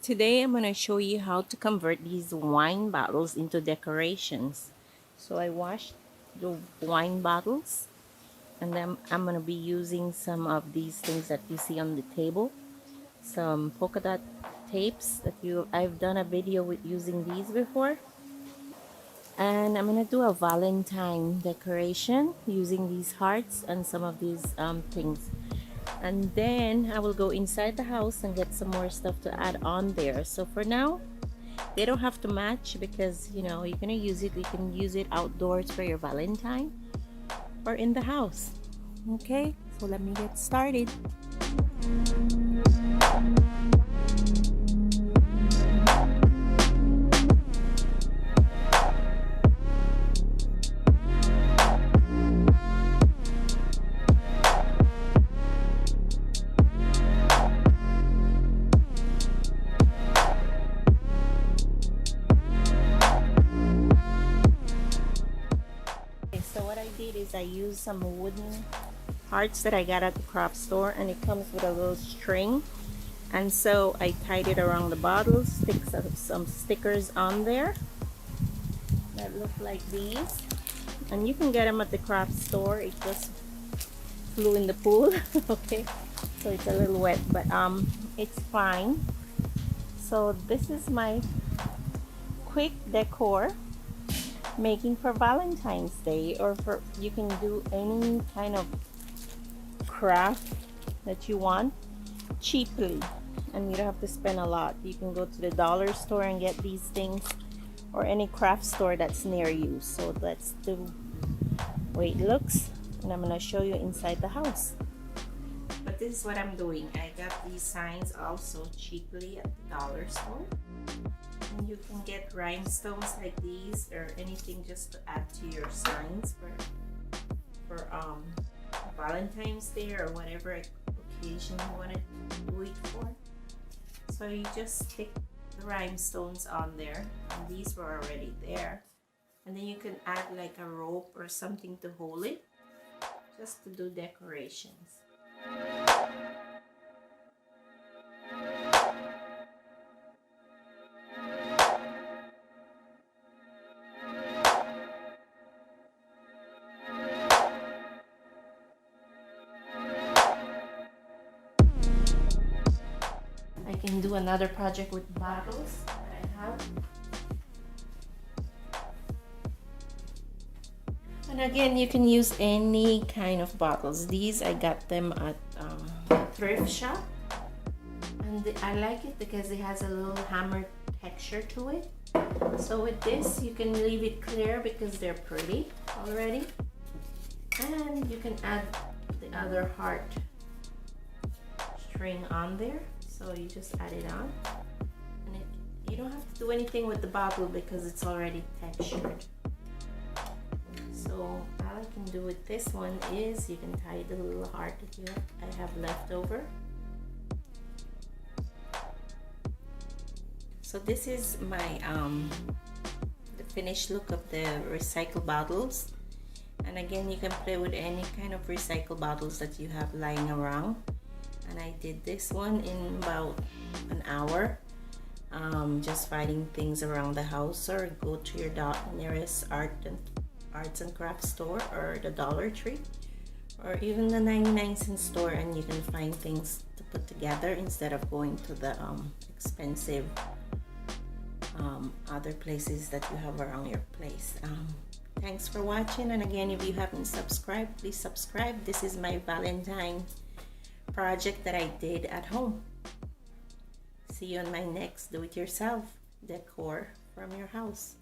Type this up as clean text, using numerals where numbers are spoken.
Today I'm going to show you how to convert these wine bottles into decorations. So I washed the wine bottles and then I'm going to be using some of these things that you see on the table. Some polka dot tapes that I've done a video with using these before. And I'm going to do a Valentine decoration using these hearts and some of these things. And then I will go inside the house and get some more stuff to add on there. So for now, they don't have to match because you're gonna use it. You can use it outdoors for your Valentine or in the house. Okay, so let me get started. Okay, so what I did is I used some wooden hearts that I got at the craft store, and it comes with a little string. And so I tied it around the bottle, stick some stickers on there that look like these. And you can get them at the craft store. It just flew in the pool. Okay, so it's a little wet, but it's fine. So this is my quick decor making for Valentine's Day, or for you can do any kind of craft that you want cheaply, and you don't have to spend a lot. You can go to the dollar store and get these things, or any craft store that's near you. So that's the way it looks, and I'm gonna show you inside the house. But this is what I'm doing. I got these signs also cheaply at the dollar store, and you can get rhinestones like these or anything just to add to your signs for Valentine's Day or whatever occasion you want to do it for. So you just stick the rhinestones on there, and these were already there, and then you can add like a rope or something to hold it, just to do decorations. I can do another project with bottles that I have. And again, you can use any kind of bottles. These I got them at thrift shop, and I like it because it has a little hammer texture to it. So with this, you can leave it clear because they're pretty already, and you can add the other heart string on there. So you just add it on, and you don't have to do anything with the bottle because it's already textured. So all I can do with this one is you can tie the little heart that I have left over. So this is my the finished look of the recycled bottles. And again, you can play with any kind of recycled bottles that you have lying around. And I did this one in about an hour, just finding things around the house, or go to your nearest arts and crafts store or the Dollar Tree or even the 99-cent store, and you can find things to put together instead of going to the expensive other places that you have around your place. Thanks for watching, and again, if you haven't subscribed, please subscribe. This is my Valentine project that I did at home. See you on my next do-it-yourself decor from your house.